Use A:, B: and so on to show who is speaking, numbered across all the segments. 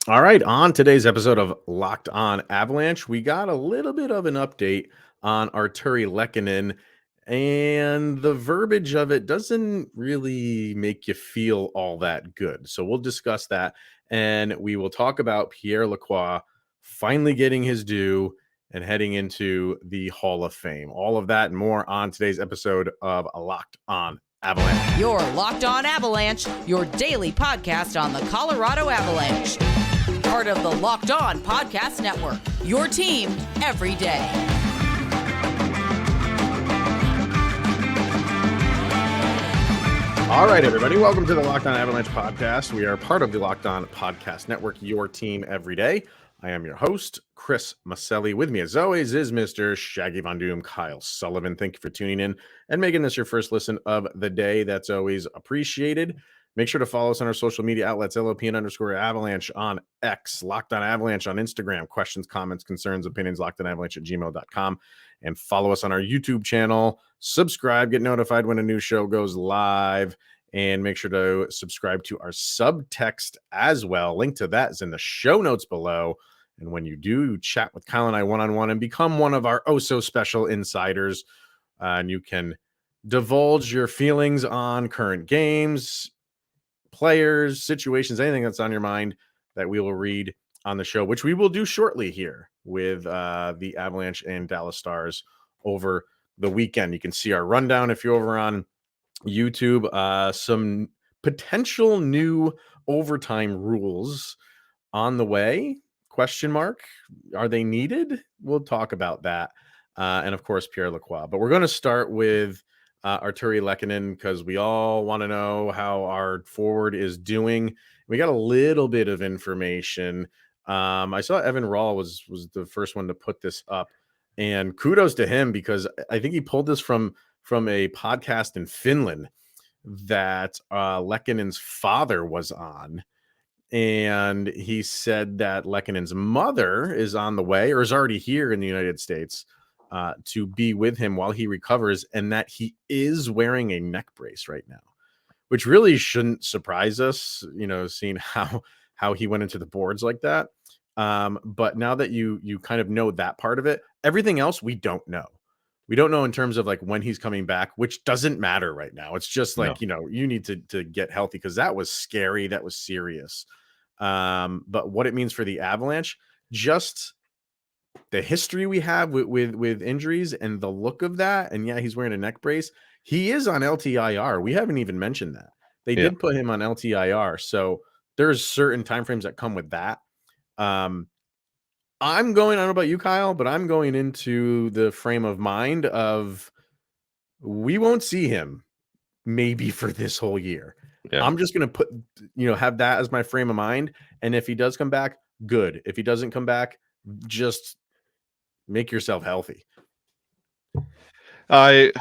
A: All right, on today's episode of Locked On Avalanche, we got a little bit of an update on Artturi Lehkonen, and the verbiage of it doesn't really make you feel all that good. So we'll discuss that, and we will talk about Pierre Lacroix finally getting his due and heading into the Hall of Fame. All of that and more on today's episode of Locked On Avalanche.
B: You're Locked On Avalanche, your daily podcast on the Colorado Avalanche. Part of the Locked On Podcast Network, your team every day.
A: All right, everybody. Welcome to the Locked On Avalanche podcast. We are part of the Locked On Podcast Network, your team every day. I am your host, Chris Maselli. With me, as always, is Mr. Shaggy Von Doom, Kyle Sullivan. Thank you for tuning in and making this your first listen of the day. That's always appreciated. Make sure to follow us on our social media outlets, LOPN_Avalanche on X, Locked On Avalanche on Instagram, questions, comments, concerns, opinions, LockedOnAvalanche@gmail.com, and follow us on our YouTube channel. Subscribe, get notified when a new show goes live, and make sure to subscribe to our subtext as well. Link to that is in the show notes below. And when you do, chat with Kyle and I one-on-one and become one of our oh-so-special insiders, and you can divulge your feelings on current games, players, situations, anything that's on your mind that we will read on the show, which we will do shortly here with the Avalanche and Dallas Stars over the weekend. You can see our rundown if you're over on YouTube. Some potential new overtime rules on the way, question mark. Are they needed? We'll talk about that. And of course, Pierre Lacroix. But we're going to start with Artturi Lehkonen because we all want to know how our forward is doing. We got a little bit of information. I saw Evan Rawl was the first one to put this up, and kudos to him because I think he pulled this from a podcast in Finland that Lehkonen's father was on. And he said that Lehkonen's mother is on the way or is already here in the United States to be with him while he recovers, and that he is wearing a neck brace right now, which really shouldn't surprise us, seeing how he went into the boards like that. But now that you kind of know that part of it, everything else we don't know. We don't know in terms of like when he's coming back, which doesn't matter right now. It's just like, you need to get healthy because that was scary. That was serious. But what it means for the Avalanche, just the history we have with injuries and the look of that. And yeah, he's wearing a neck brace. He is on LTIR. We haven't even mentioned that. They did put him on LTIR. So there's certain timeframes that come with that. I don't know about you, Kyle, but I'm going into the frame of mind of we won't see him maybe for this whole year. Yeah. I'm just going to have that as my frame of mind. And if he does come back, good. If he doesn't come back, just make yourself healthy.
C: And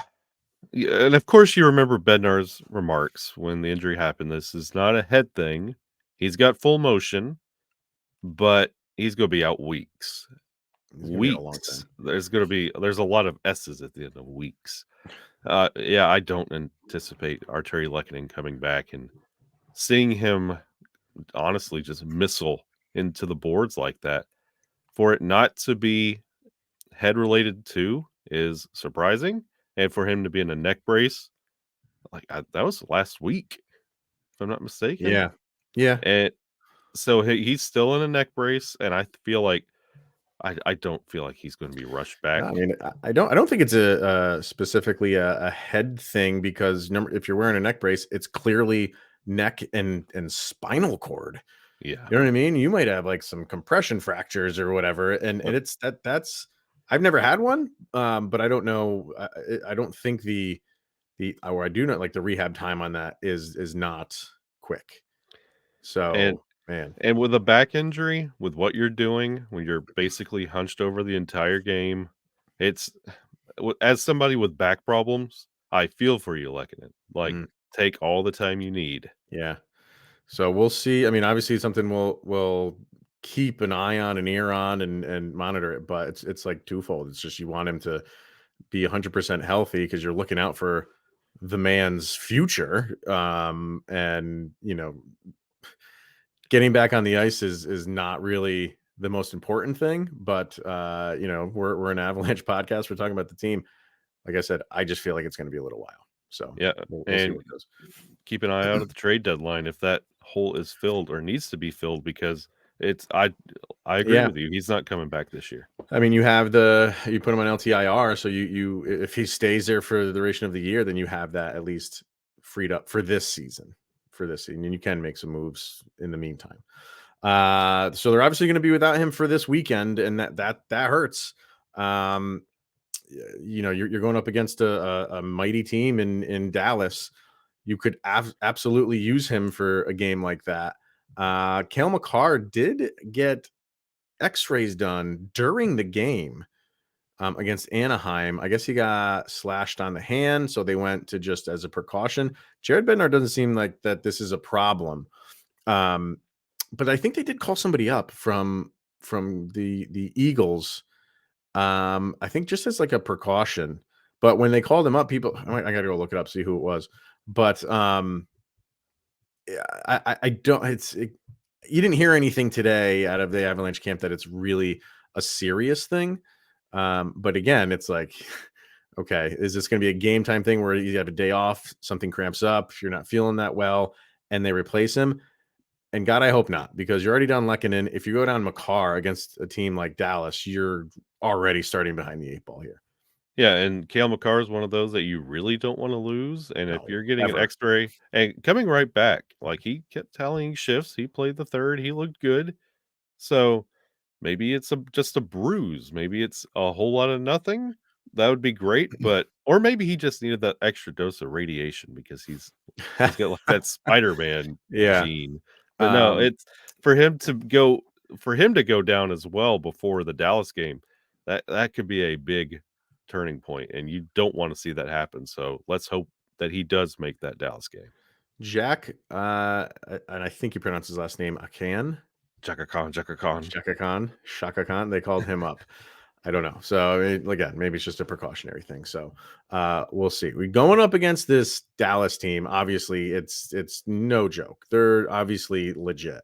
C: of course you remember Bednar's remarks when the injury happened. This is not a head thing. He's got full motion, but he's going to be out weeks. Weeks. There's a lot of S's at the end of weeks. I don't anticipate Artturi Lehkonen coming back and seeing him honestly just missile into the boards like that. For it not to be head related too is surprising, and for him to be in a neck brace, that was last week, if I'm not mistaken.
A: Yeah.
C: And so he's still in a neck brace, and I feel like I don't feel like he's going to be rushed back.
A: I mean, I don't think it's a specifically a head thing because if you're wearing a neck brace, it's clearly neck and spinal cord.
C: Yeah,
A: you know what I mean. You might have like some compression fractures or whatever, and it's that's. I've never had one, but I don't know. I don't think or I do not like the rehab time on that is not quick. So
C: and with a back injury, with what you're doing when you're basically hunched over the entire game, it's as somebody with back problems, I feel for you, Lehkonen. Take all the time you need.
A: Yeah. So we'll see. I mean, obviously, it's something we'll keep an eye on, an ear on, and monitor it. But it's like twofold. It's just you want him to be 100% healthy because you're looking out for the man's future. And getting back on the ice is not really the most important thing, but we're an Avalanche podcast. We're talking about the team. Like I said, I just feel like it's going to be a little while. So
C: Yeah,
A: we'll see
C: and
A: what goes.
C: keep an eye out at the trade deadline if that hole is filled or needs to be filled, because I agree with you. He's not coming back this year.
A: I mean, you put him on LTIR, so you if he stays there for the duration of the year, then you have that at least freed up for this season. And you can make some moves in the meantime. So they're obviously going to be without him for this weekend, and that hurts. You're going up against a mighty team in Dallas. You could absolutely use him for a game like that. Cale Makar did get X-rays done during the game against Anaheim. I guess he got slashed on the hand, so they went to just as a precaution. Jared Bednar doesn't seem like that this is a problem. But I think they did call somebody up from the Eagles. I think just as like a precaution. But when they called him up, I got to go look it up, see who it was. But I don't. You didn't hear anything today out of the Avalanche camp that it's really a serious thing. But again, it's like, okay, is this going to be a game time thing where you have a day off, something cramps up, you're not feeling that well, and they replace him? And God, I hope not, because you're already down Lekhonen. If you go down Makar against a team like Dallas, you're already starting behind the 8 ball here.
C: Yeah, and Cale Makar is one of those that you really don't want to lose. And if you're getting
A: ever.
C: an X-ray and coming right back, like he kept tallying shifts, he played the third, he looked good. So maybe it's just a bruise, maybe it's a whole lot of nothing. That would be great, or maybe he just needed that extra dose of radiation because he's got like that Spider-Man
A: Yeah.
C: gene. But no, it's for him to go down as well before the Dallas game. That could be a big turning point, and you don't want to see that happen. So let's hope that he does make that Dallas game.
A: Jack, and I think you pronounce his last name Akan.
C: Chaka
A: Khan. They called him up. I don't know. So again, maybe it's just a precautionary thing. So we'll see. We're going up against this Dallas team. Obviously, it's no joke. They're obviously legit.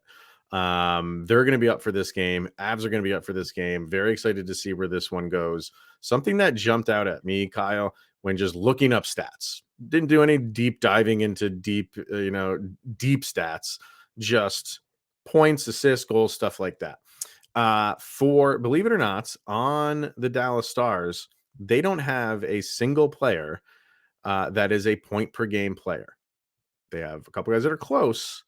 A: They're going to be up for this game. Avs are going to be up for this game. Very excited to see where this one goes. Something that jumped out at me, Kyle, when just looking up stats. Didn't do any deep diving into deep stats. Just points, assists, goals, stuff like that. For believe it or not, on the Dallas Stars, they don't have a single player that is a point per game player. They have a couple guys that are close.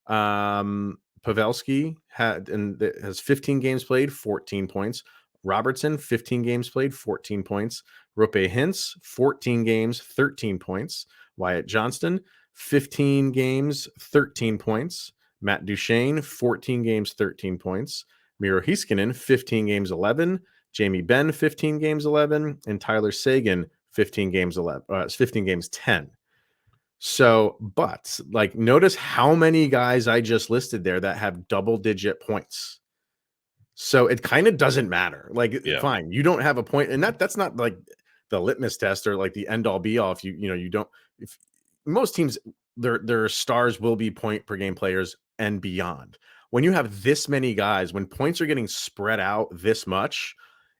A: Pavelski has 15 games played, 14 points. Robertson, 15 games played, 14 points. Rope Hintz, 14 games, 13 points. Wyatt Johnston, 15 games, 13 points. Matt Duchene, 14 games, 13 points. Miro Heiskanen, 15 games, 11. Jamie Benn, 15 games, 11. And Tyler Seguin, 15 games, 10. So, but like, notice how many guys I just listed there that have double-digit points. So it kind of doesn't matter. Like, fine, you don't have a point, and that's not like the litmus test or like the end-all be-all. If you don't, if most teams, their stars will be point per game players and beyond. When you have this many guys, when points are getting spread out this much,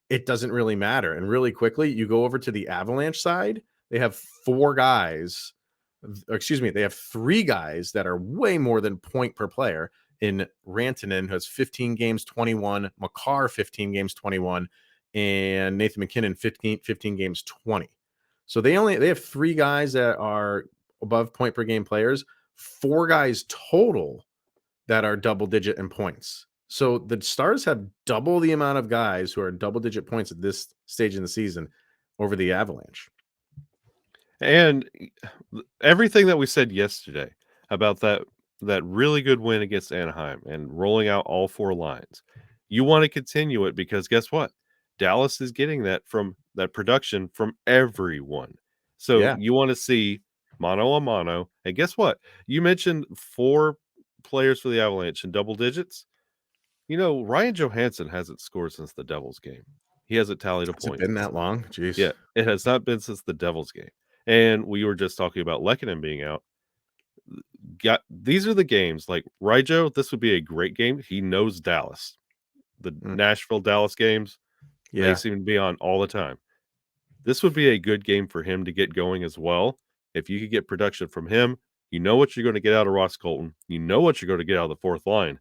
A: it doesn't really matter. And really quickly, you go over to the Avalanche side, they have they have 3 guys that are way more than point per player in Rantanen, who has 15 games, 21, Makar, 15 games, 21, and Nathan MacKinnon, 15 games, 20. So they have 3 guys that are above point per game players, 4 guys total that are double digit in points. So the Stars have double the amount of guys who are double digit points at this stage in the season over the Avalanche.
C: And everything that we said yesterday about that really good win against Anaheim and rolling out all 4 lines, you want to continue it, because guess what? Dallas is getting that production from everyone. So you want to see mano a mano. And guess what? You mentioned 4 players for the Avalanche in double digits. Ryan Johansson hasn't scored since the Devils game. He hasn't tallied a point.
A: Has it been that long? Jeez.
C: Yeah, it has not been since the Devils game. And we were just talking about Lekhonen being out. these are the games like Rijo. This would be a great game. He knows Dallas. The Nashville Dallas games, they seem to be on all the time. This would be a good game for him to get going as well. If you could get production from him, you know what you're going to get out of Ross Colton. You know what you're going to get out of the fourth line.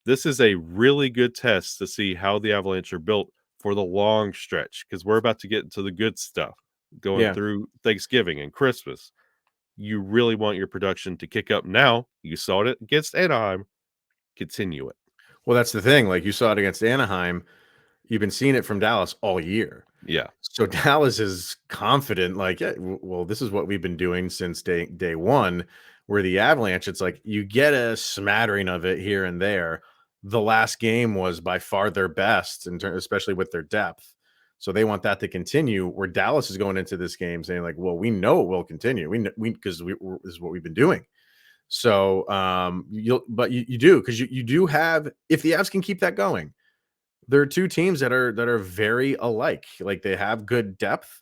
C: This is a really good test to see how the Avalanche are built for the long stretch, because we're about to get into the good stuff going through Thanksgiving and Christmas. You really want your production to kick up now. You saw it against Anaheim. Continue it.
A: Well, that's the thing. Like, you saw it against Anaheim. You've been seeing it from Dallas all year.
C: Yeah.
A: So Dallas is confident, like, yeah, well, this is what we've been doing since day one. Where the Avalanche, it's like you get a smattering of it here and there. The last game was by far their best, especially with their depth. So they want that to continue. Where Dallas is going into this game saying, like, well, we know it will continue. We because this is what we've been doing. So you do, because you do have, if the Avs can keep that going. There are two teams that are very alike. Like, they have good depth.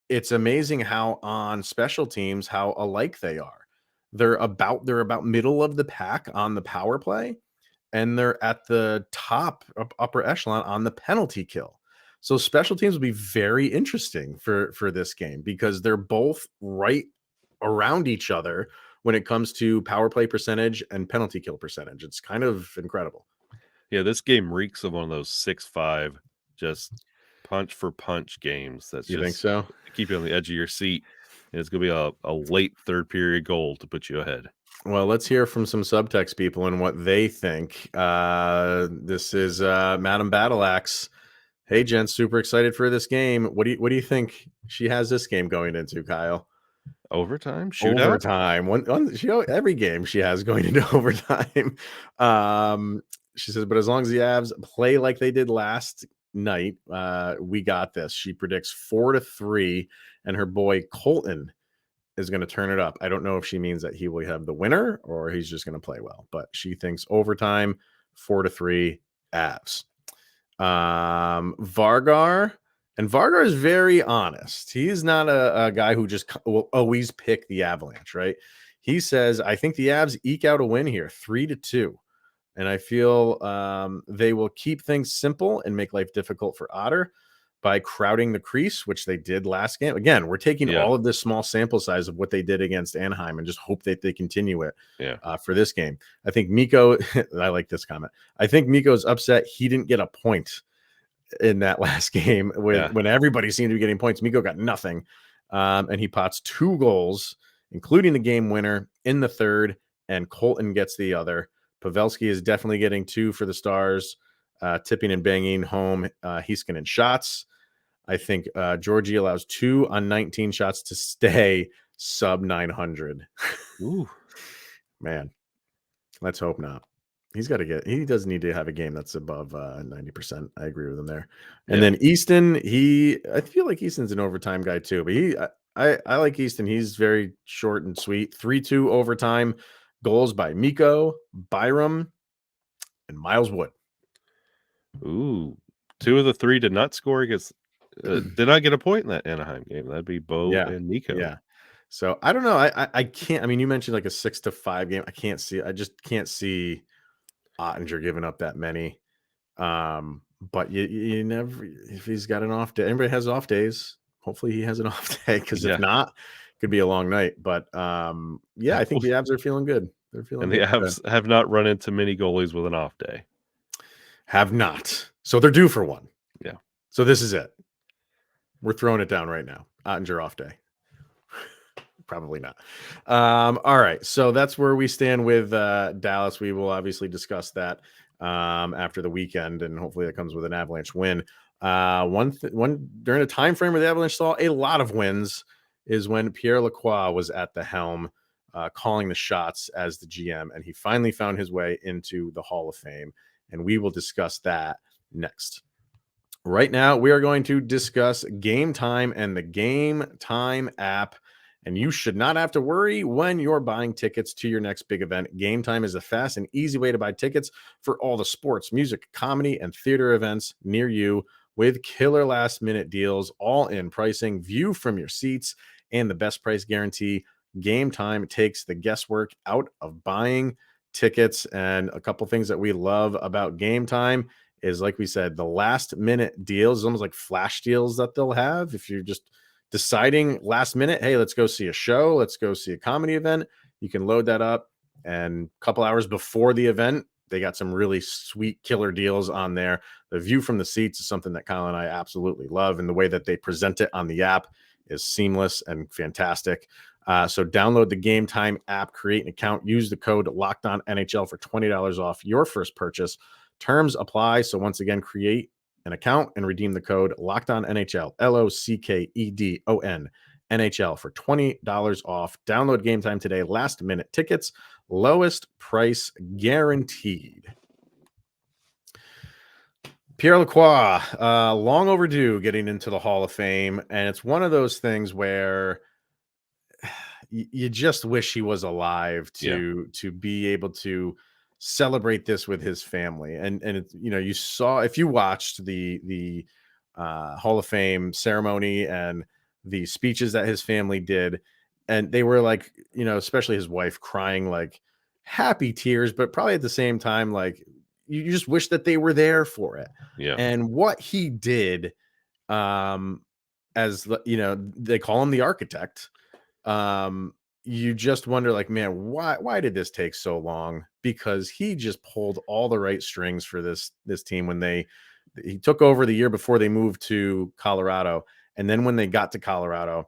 A: It's amazing how on special teams how alike they are. They're about middle of the pack on the power play, and they're at the top upper echelon on the penalty kill. So special teams will be very interesting for this game, because they're both right around each other when it comes to power play percentage and penalty kill percentage. It's kind of incredible.
C: Yeah, this game reeks of one of those 6-5, just punch for punch games. That's
A: You think so?
C: Keep you on the edge of your seat. And it's going to be a late third period goal to put you ahead.
A: Well, let's hear from some subtext people and what they think. This is Madam Battleaxe. Hey, gents, super excited for this game. What do you think she has this game going into, Kyle?
C: Overtime? Shootout?
A: Overtime. Every game she has going into overtime. She says, but as long as the Avs play like they did last night, we got this. She predicts 4-3, and her boy Colton is going to turn it up. I don't know if she means that he will have the winner or he's just going to play well, but she thinks overtime, 4-3 Avs. Vargar is very honest. He's not a guy who just will always pick the Avalanche, right? He says, I think the Avs eke out a win here, 3-2. And I feel they will keep things simple and make life difficult for Otter by crowding the crease, which they did last game. Again, we're taking all of this small sample size of what they did against Anaheim and just hope that they continue it for this game. I think Mikko, I like this comment. I think Mikko's upset he didn't get a point in that last game when everybody seemed to be getting points. Mikko got nothing. And he pots 2 goals, including the game winner in the third, and Colton gets the other. Pavelski is definitely getting 2 for the Stars, tipping and banging home Heiskanen shots. I think Georgie allows 2 on 19 shots to stay sub 900.
C: Ooh,
A: man, let's hope not. He does need to have a game that's above 90%. I agree with him there. And then Easton, I feel like Easton's an overtime guy too, but I like Easton. He's very short and sweet. 3-2 overtime. Goals by Mikko, Byram, and Miles Wood.
C: Ooh, 2 of the 3 did not score against. Did not get a point in that Anaheim game. That'd be Bo and Mikko.
A: Yeah. So I don't know. I can't. I mean, you mentioned like a 6-5 game. I just can't see Ottinger giving up that many. But you never. If he's got an off day, everybody has off days. Hopefully he has an off day, because if not, could be a long night. But I think the Avs are feeling good. They're feeling
C: and
A: good.
C: the Avs have not run into many goalies with an off day.
A: Have not. So they're due for one.
C: Yeah.
A: So this is it. We're throwing it down right now. Ottinger off day. Probably not. All right. So that's where we stand with Dallas. We will obviously discuss that after the weekend, and hopefully that comes with an Avalanche win. One during a time frame where the Avalanche saw a lot of wins is when Pierre Lacroix was at the helm, calling the shots as the GM, and he finally found his way into the Hall of Fame, and we will discuss that next. Right now, we are going to discuss Game Time and the Game Time app, and you should not have to worry when you're buying tickets to your next big event. Game Time is a fast and easy way to buy tickets for all the sports, music, comedy, and theater events near you, with killer last-minute deals, all-in pricing, view from your seats, and the best price guarantee Game Time takes the guesswork out of buying tickets. And a couple things that we love about Game Time is, like we said, the last minute deals, almost like flash deals that they'll have. If you're just deciding last minute, hey, let's go see a show, let's go see a comedy event, you can load that up. And a couple hours before the event, they got some really sweet killer deals on there. The view from the seats is something that Kyle and I absolutely love. And the way that they present it on the app is seamless and fantastic. So download the Game Time app, create an account, use the code LOCKEDONNHL for $20 off your first purchase. Terms apply. So once again, create an account and redeem the code LOCKEDONNHL, LOCKEDON NHL for $20 off. Download Game Time today. Last minute tickets, lowest price guaranteed. Pierre Lacroix, long overdue getting into the Hall of Fame. And it's one of those things where you just wish he was alive to be able to celebrate this with his family. And it, you saw, if you watched the Hall of Fame ceremony and the speeches that his family did, and they were like, especially his wife, crying like happy tears, but probably at the same time, like you just wish that they were there for it.
C: Yeah.
A: And what he did, as they call him the architect. You just wonder, like, man, why did this take so long? Because he just pulled all the right strings for this team when he took over the year before they moved to Colorado. And then when they got to Colorado,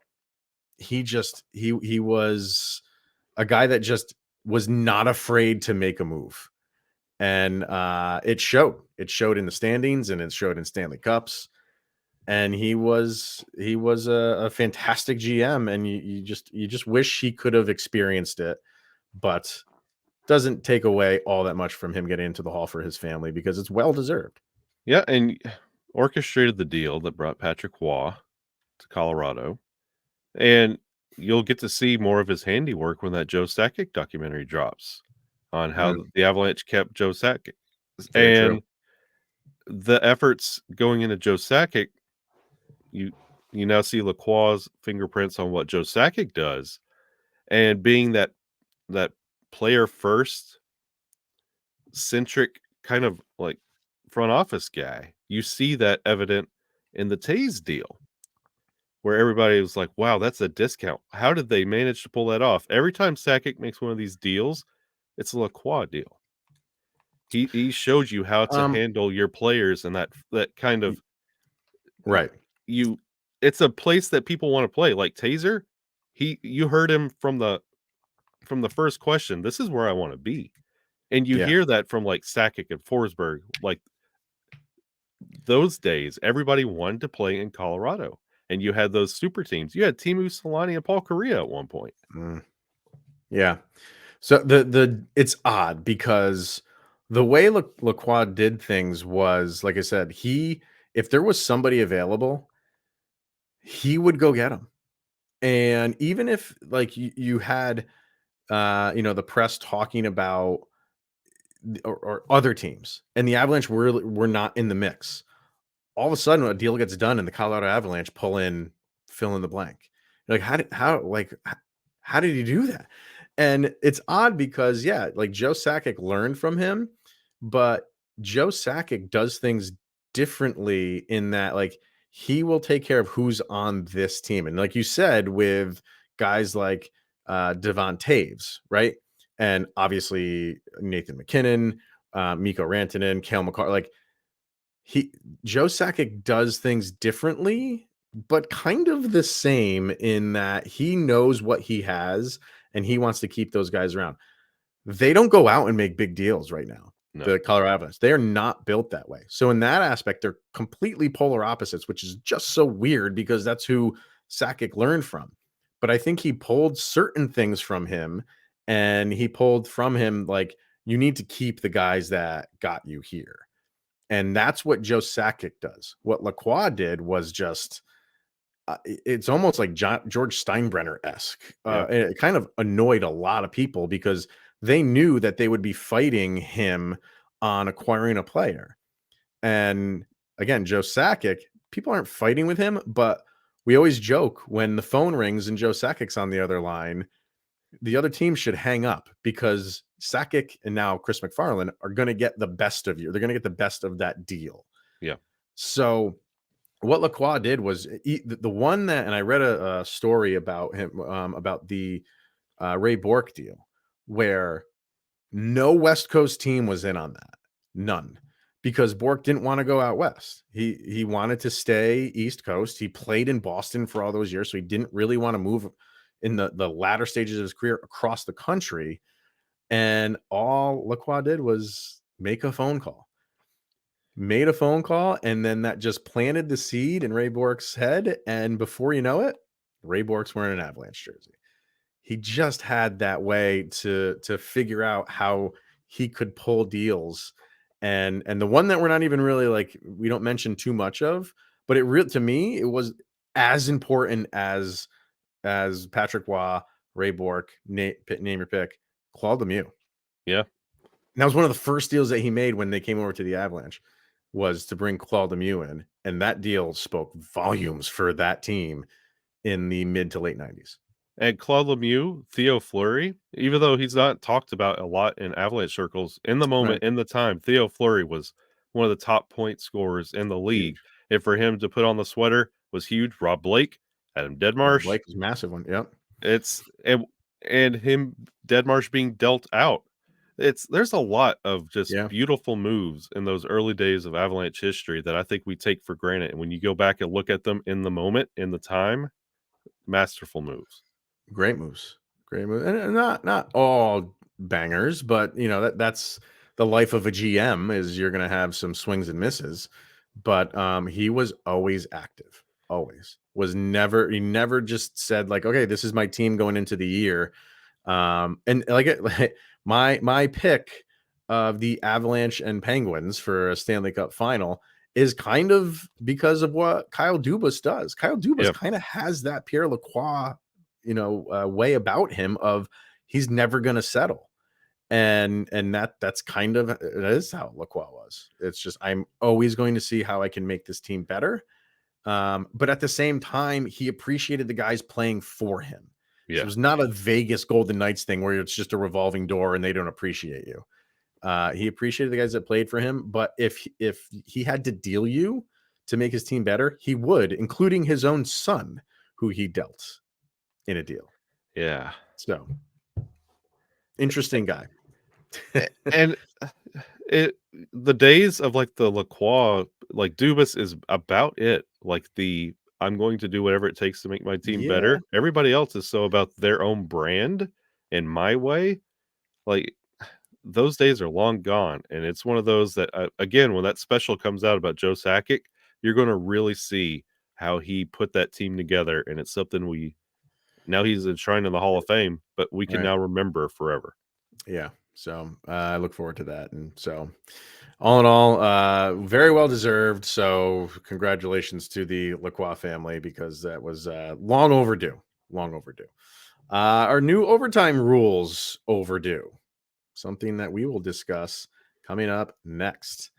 A: he was a guy that just was not afraid to make a move. And it showed in the standings, and it showed in Stanley Cups. And he was a fantastic GM, and you just wish he could have experienced it, but doesn't take away all that much from him getting into the Hall for his family, because it's well deserved.
C: Yeah, and orchestrated the deal that brought Patrick Waugh to Colorado, and you'll get to see more of his handiwork when that Joe Sakic documentary drops on how the Avalanche kept Joe Sakic.
A: Very
C: and
A: true.
C: The efforts going into Joe Sakic, you now see Lacroix's fingerprints on what Joe Sakic does, and being that player first centric kind of like front office guy, you see that evident in the Taze deal, where everybody was like, wow, that's a discount. How did they manage to pull that off? Every time Sakic makes one of these deals, it's a Lacroix deal. He shows you how to handle your players, and that kind of
A: right.
C: It's a place that people want to play. Like Taser, you heard him from the first question. This is where I want to be, and you hear that from like Sakic and Forsberg. Like those days, everybody wanted to play in Colorado, and you had those super teams. You had Timu Solani and Paul Kariya at one point.
A: Yeah. So it's odd, because the way Lacroix did things was, like I said, if there was somebody available, he would go get them. And even if like you had the press talking about or other teams, and the Avalanche were not in the mix, all of a sudden a deal gets done and the Colorado Avalanche pull in, fill in the blank. Like how did he do that? And it's odd because like Joe Sakic learned from him, but Joe Sakic does things differently in that, like, he will take care of who's on this team. And like you said, with guys like Devon Taves, right? And obviously Nathan McKinnon, Mikko Rantanen, Cale Makar, like Joe Sakic does things differently, but kind of the same in that he knows what he has and he wants to keep those guys around. They don't go out and make big deals right now.
C: No.
A: The Colorado Avalanche, they are not built that way. So in that aspect, they're completely polar opposites, which is just so weird because that's who Sakic learned from. But I think he pulled certain things from him, and he pulled from him, like, you need to keep the guys that got you here. And that's what Joe Sakic does. What Lacroix did was just, it's almost like George Steinbrenner-esque. It kind of annoyed a lot of people because they knew that they would be fighting him on acquiring a player. And again, Joe Sakic, people aren't fighting with him, but we always joke when the phone rings and Joe Sakic's on the other line, the other team should hang up because Sakic and now Chris McFarland are going to get the best of you. They're going to get the best of that deal.
C: Yeah.
A: So what Lacroix did was the one that, and I read a story about him, about the Ray Bourque deal, where no West Coast team was in on that. None. Because Bourque didn't want to go out west. He wanted to stay East Coast. He played in Boston for all those years, so he didn't really want to move in the latter stages of his career across the country. And all Lacroix did was make a phone call. Made a phone call, and then that just planted the seed in Ray Bourque's head. And before you know it, Ray Bourque's wearing an Avalanche jersey. He just had that way to figure out how he could pull deals. And the one that we're not even really like, we don't mention too much of, but to me, it was as important as Patrick Waugh, Ray Bourque, name your pick, Claude Lemieux.
C: Yeah.
A: And that was one of the first deals that he made when they came over to the Avalanche, was to bring Claude Lemieux in. And that deal spoke volumes for that team in the mid to late 90s.
C: And Claude Lemieux, Theo Fleury, even though he's not talked about a lot in Avalanche circles, in the moment, in the time, Theo Fleury was one of the top point scorers in the league.
A: Huge.
C: And for him to put on the sweater was huge. Rob Blake, Adam Deadmarsh.
A: Rob Blake was a massive one. Yep.
C: It's and him, Deadmarsh, being dealt out. There's a lot of just beautiful moves in those early days of Avalanche history that I think we take for granted. And when you go back and look at them in the moment, in the time, masterful moves.
A: Great moves. And not all bangers, but you know, that's the life of a GM, is you're going to have some swings and misses. But he was always active. Always. He never just said like, okay, this is my team going into the year. And like my pick of the Avalanche and Penguins for a Stanley Cup final is kind of because of what Kyle Dubas does. Kyle Dubas kind of has that Pierre Lacroix, way about him of he's never going to settle. And that's kind of, it is how Lacroix was. It's just, I'm always going to see how I can make this team better. But at the same time, he appreciated the guys playing for him. Yeah. So it was not a Vegas Golden Knights thing where it's just a revolving door and they don't appreciate you. He appreciated the guys that played for him, but if he had to deal you to make his team better, he would, including his own son, who he dealt in a deal.
C: Yeah.
A: So interesting guy.
C: And the days of like the Lacroix, like Dubas is about it. Like I'm going to do whatever it takes to make my team better. Everybody else is so about their own brand and my way. Like, those days are long gone. And it's one of those that, again, when that special comes out about Joe Sakic, you're going to really see how he put that team together. And it's something now he's enshrined in the Hall of Fame, but we can now remember forever.
A: Yeah. So I look forward to that. And so all in all, very well deserved. So congratulations to the Lacroix family, because that was long overdue. Our new overtime rules overdue. Something that we will discuss coming up next.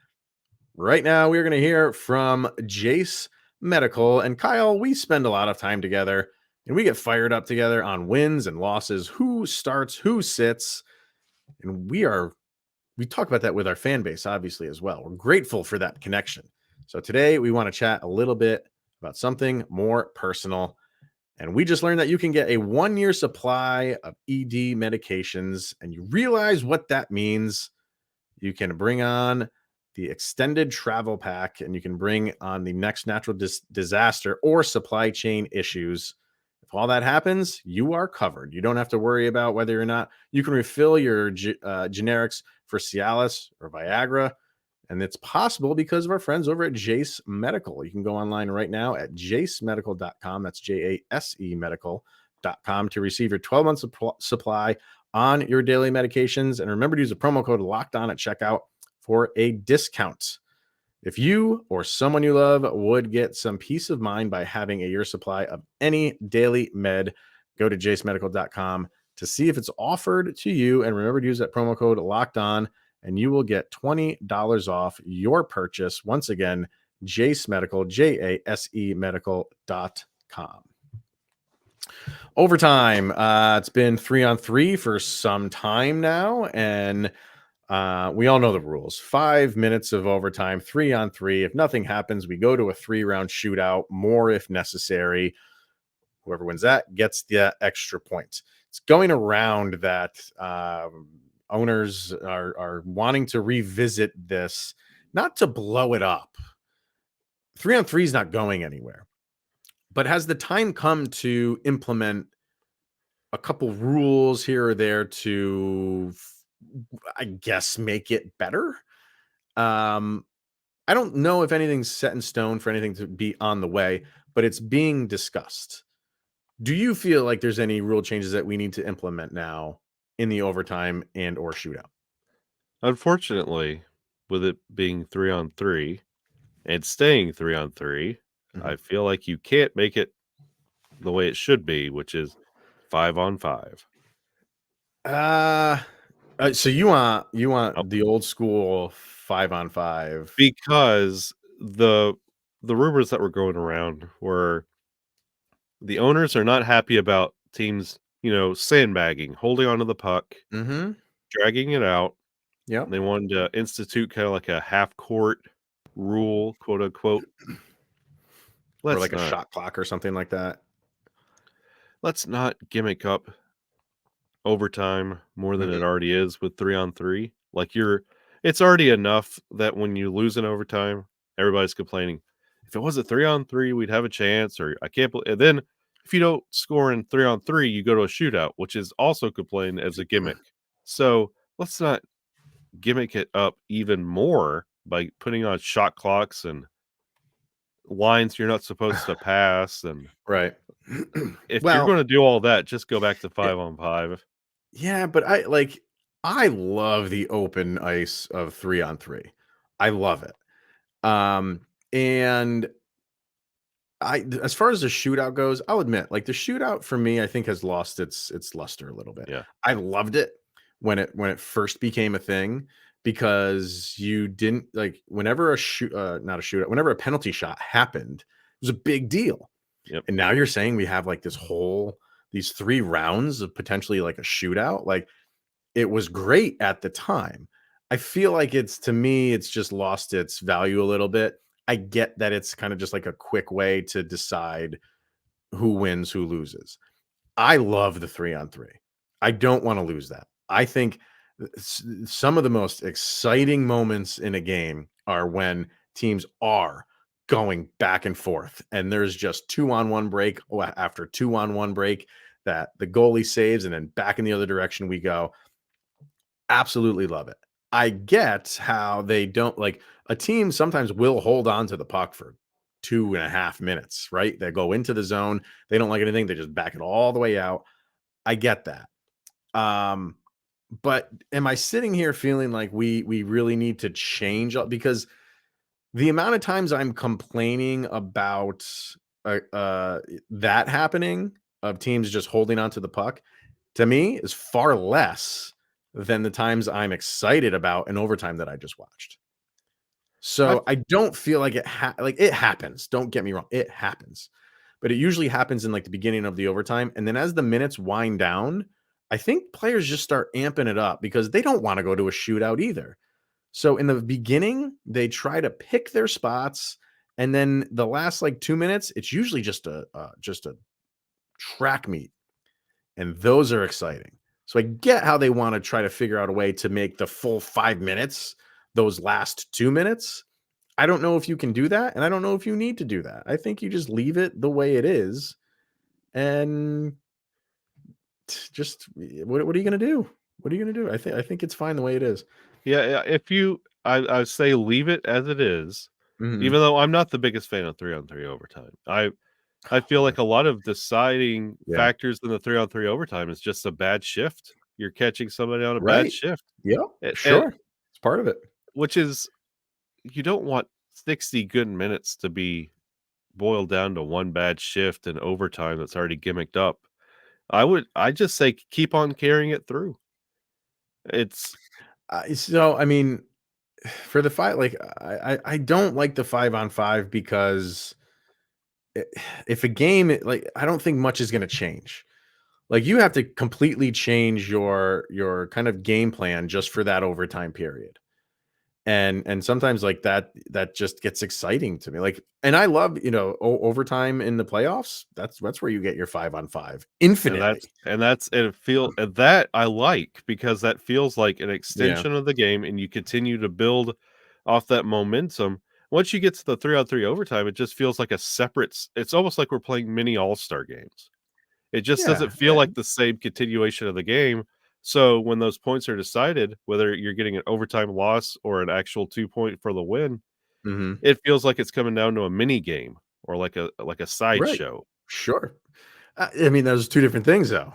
A: Right now, we're going to hear from Jace Medical. And Kyle, we spend a lot of time together, and we get fired up together on wins and losses, who starts, who sits. And we talk about that with our fan base, obviously, as well. We're grateful for that connection. So today, we want to chat a little bit about something more personal. And we just learned that you can get a 1-year supply of ED medications, and you realize what that means. You can bring on the extended travel pack, and you can bring on the next natural disaster or supply chain issues. If all that happens, you are covered. You don't have to worry about whether or not you can refill your generics for Cialis or Viagra. And it's possible because of our friends over at Jace Medical. You can go online right now at jacemedical.com. That's JASE medical.com to receive your 12-month supply on your daily medications. And remember to use the promo code LOCKEDON at checkout for a discount. If you or someone you love would get some peace of mind by having a year supply of any daily med, go to jacemedical.com to see if it's offered to you. And remember to use that promo code LOCKEDON, and you will get $20 off your purchase. Once again, Jace Medical, JASE medical.com. Overtime. It's been 3-on-3 for some time now, and we all know the rules. 5 minutes of overtime, 3-on-3. If nothing happens, we go to a 3-round shootout, more if necessary. Whoever wins that gets the extra point. It's going around that owners are wanting to revisit this, not to blow it up. 3-on-3 is not going anywhere. But has the time come to implement a couple rules here or there to, I guess, make it better? I don't know if anything's set in stone for anything to be on the way, but it's being discussed. Do you feel like there's any rule changes that we need to implement now in the overtime and or shootout?
C: Unfortunately, with it being 3-on-3 and staying 3-on-3,
A: Mhm.
C: I feel like you can't make it the way it should be, which is 5-on-5.
A: Uh, so you
C: Oh,
A: want the old school 5-on-5?
C: because the rumors that were going around were the owners are not happy about teams, sandbagging, holding onto the puck,
A: Mm-hmm.
C: dragging it out.
A: Yep.
C: They wanted to institute kind of like a half court rule, quote unquote.
A: Or
C: Let's
A: like a
C: not
A: shot clock or something like that.
C: let's not gimmick up overtime more than it
A: Mhm.
C: already is with 3-on-3. Like it's already enough that when you lose in overtime, everybody's complaining. If it was a 3-on-3, we'd have a chance, or I can't believe. And then if you don't score in 3-on-3, you go to a shootout, which is also complained as a gimmick. So let's not gimmick it up even more by putting on shot clocks and lines you're not supposed to pass. And
A: Right.
C: if you're going
A: Well,
C: to do all that, just go back to
A: it
C: 5-on-5.
A: yeah, but I love the open ice of 3-on-3. I love it. And as far as the shootout goes, I'll admit, like, the shootout for me, I think has lost its luster a little bit.
C: Yeah.
A: I loved it when it first became a thing because you didn't like whenever not a shootout, whenever a penalty shot happened, it was a big deal.
C: Yep.
A: And now you're saying we have like these 3 rounds of potentially like a shootout. Like, it was great at the time. I feel like to me, it's just lost its value a little bit. I get that it's kind of just like a quick way to decide who wins, who loses. I love the 3-on-3. I don't want to lose that. I think some of the most exciting moments in a game are when teams are going back and forth and there's just 2-on-1 break after 2-on-1 break that the goalie saves and then back in the other direction we go. Absolutely love it. I get how they don't like a team sometimes will hold on to the puck for 2.5 minutes, right? They go into the zone. They don't like anything. They just back it all the way out. I get that. Um, but am I sitting here feeling like we really need to change because the amount of times I'm complaining about that happening of teams just holding on to the puck to me is far less than the times I'm excited about an overtime that I just watched.
C: I
A: So I don't feel like like it happens. Don't get me wrong, it happens, but it usually happens in like the beginning of the overtime, and then as the minutes wind down, I think players just start amping it up because they don't want to go to a shootout either. So in the beginning, they try to pick their spots, and then the last like 2 minutes, it's usually just a track meet, and those are exciting. So I get how they want to try to figure out a way to make the full 5 minutes those last 2 minutes. I don't know if you can do that, and I don't know if you need to do that. I think you just leave it the way it is, and just what are you going to do? What are you going to do? I think it's fine the way it is.
C: Yeah, if I say leave it as it is,
A: Mhm.
C: even though I'm not the biggest fan of 3-on-3 overtime. I feel like a lot of deciding
A: Yeah.
C: factors in the 3-on-3 overtime is just a bad shift. You're catching somebody on a bad
A: Right.
C: shift,
A: Yep.
C: and
A: Sure. It's part of it.
C: which is you don't want 60 good minutes to be boiled down to one bad shift in overtime that's already gimmicked up. I just say keep on carrying it through. It's
A: So I mean, for the fight, like I don't like the 5-on-5 because if a game, like, I don't think much is going to change. Like, you have to completely change your kind of game plan just for that overtime period. And sometimes like that just gets exciting to me. Like, and I love, overtime in the playoffs. That's where you get your 5-on-5 infinitely.
C: And that I like, because that feels like an
A: Yeah.
C: extension of the game, and you continue to build off that momentum. Once you get to the 3-on-3 overtime, it just feels like a separate. It's almost like we're playing mini All-Star games. It just
A: Yeah.
C: doesn't feel like the same continuation of the game. So when those points are decided, whether you're getting an overtime loss or an actual 2-point for the win,
A: Hmm.
C: it feels like it's coming down to a mini game or like a
A: Right.
C: sideshow.
A: Sure. I mean, those are two different things, though.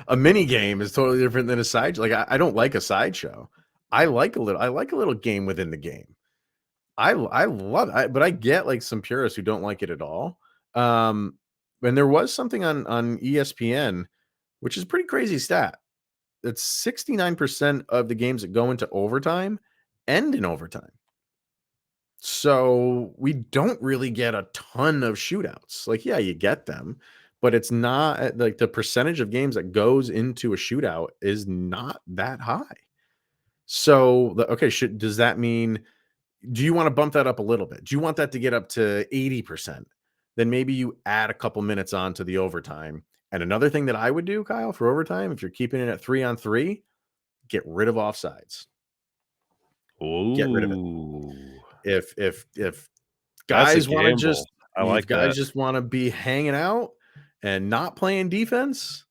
A: A mini game is totally different than a side. Like, I don't like a sideshow. I like a little game within the game. I love it, but I get like some purists who don't like it at all. And there was something on ESPN, which is a pretty crazy stat. That 69% of the games that go into overtime end in overtime. So we don't really get a ton of shootouts. Like, yeah, you get them, but it's not like the percentage of games that goes into a shootout is not that high. So, okay, does that mean, do you want to bump that up a little bit? Do you want that to get up to 80%? Then maybe you add a couple minutes on to the overtime. And another thing that I would do, Kyle, for overtime, if you're keeping it at 3-on-3, get rid of offsides. Get rid of it.
C: Ooh,
A: If
C: that's a
A: guys want to
C: gamble.
A: just
C: I
A: if
C: like
A: guys
C: that.
A: just want to be hanging out and not playing defense,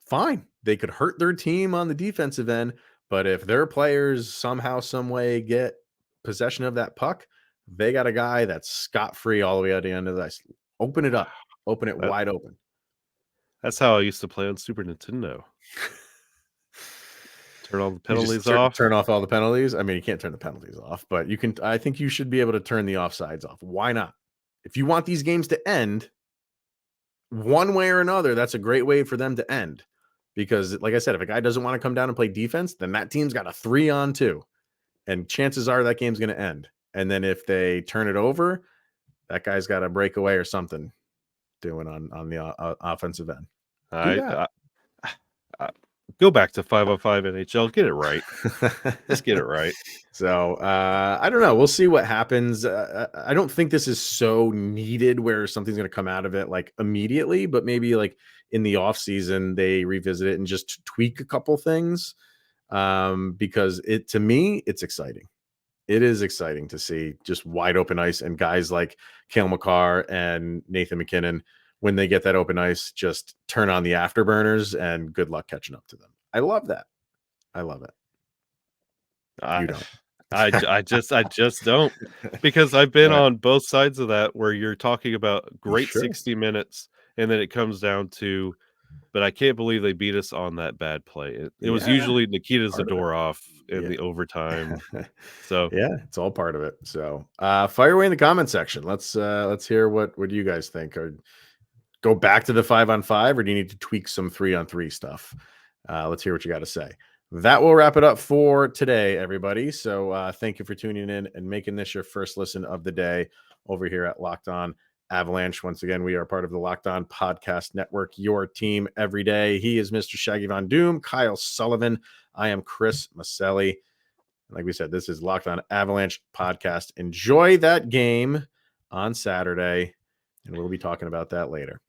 A: fine. They could hurt their team on the defensive end, but if their players somehow, some way get possession of that puck, they got a guy that's scot-free all the way out the end of the ice. Open it up. Open it
C: That
A: wide open.
C: that's how I used to play on Super Nintendo. Turn all the
A: You just
C: penalties off.
A: turn off all the penalties. I mean, you can't turn the penalties off, but you can. I think you should be able to turn the offsides off. Why not? If you want these games to end one way or another, that's a great way for them to end. Because, like I said, if a guy doesn't want to come down and play defense, then that team's got a 3-on-2, and chances are that game's going to end. And then if they turn it over, that guy's got a breakaway or something doing on the offensive end. Do
C: I,
A: that.
C: I go back to 5-on-5 NHL. Get it right. Just get it right.
A: So I don't know. We'll see what happens. I don't think this is so needed where something's going to come out of it like immediately, but maybe like in the off season they revisit it and just tweak a couple things. Because to me, it's exciting. It is exciting to see just wide open ice and guys like Cale Makar and Nathan MacKinnon, when they get that open ice, just turn on the afterburners and good luck catching up to them. I love that. I love it. You don't.
C: I just don't, because I've been
A: Right.
C: on both sides of that, where you're talking about great
A: Sure.
C: 60 minutes and then it comes down to, but I can't believe they beat us on that bad play. It was
A: Yeah,
C: usually Nikita
A: part of it.
C: Zadorov in
A: Yeah.
C: the overtime. So
A: Yeah, it's all part of it. So fire away in the comment section. Let's hear what you guys think. Or go back to the 5-on-5, or do you need to tweak some 3-on-3 stuff? Let's hear what you got to say. That will wrap it up for today, everybody. So thank you for tuning in and making this your first listen of the day over here at Locked On Avalanche. Once again, we are part of the Locked On Podcast Network, your team every day. He is Mr. Shaggy Von Doom, Kyle Sullivan. I am Chris Maselli. Like we said, this is Locked On Avalanche Podcast. Enjoy that game on Saturday, and we'll be talking about that later.